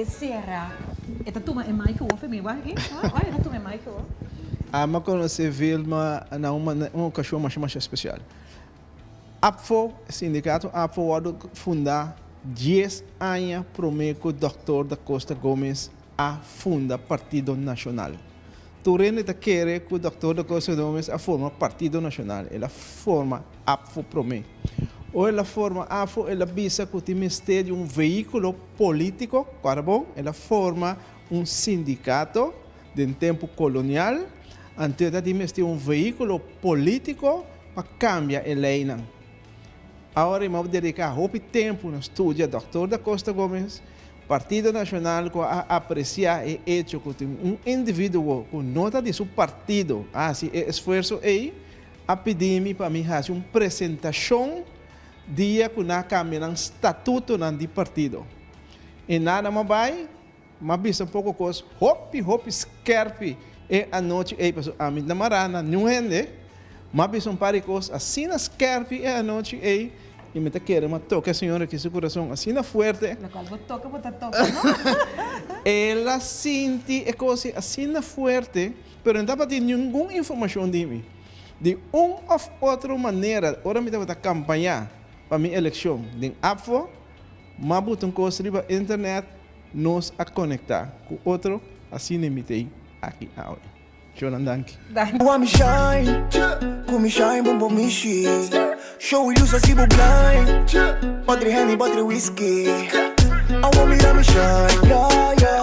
Será? Esta turma é mais que o filme, vai aqui? Olha, esta turma é mais que o. Mas quando você vê uma ocasião mais especial. APFO, sindicato APFO, fundar 10 anos primeiro que o Dr. da Costa Gomes a funda Partido Nacional. Turene te quer que o Dr. da Costa Gomes a forma Partido Nacional, ela forma APFO primeiro. Ou ela forma APFO, ela visa que o ministério um veículo político, claro, ela forma sindicato de tempo colonial, antes da ministério um veículo político para cambiar a lei. Agora, eu vou dedicar muito tempo no estudo do Dr. da Costa Gomes, Partido Nacional, a apreciar o hecho que tem indivíduo com nota de seu partido, assim, esforço aí, a pedir-me para mim fazer uma apresentação dia que na cambia um estatuto do partido. E nada mais vai, mas um pouco coisa, hop, scarpe, e a noite, a minha namorada, não rende, mas um par de coisas, assim na scarpe, e a noite, e me quer uma toca a senhora que seu coração assim na forte. Na qual toca, não? Ela sente a coisa assim na forte, mas não dá para ter nenhuma informação de mim. De uma ou outra maneira, agora me dá para campanhar para minha eleição. De APFO, mas botam coisa na internet, nos a conectar com outro, assim me tem aqui agora. Jonan, danke. Me shine, come shine, bom me shine. Show ilusa si bo blind. Battery Henny, battery whiskey. I want me to shine, yeah, yeah.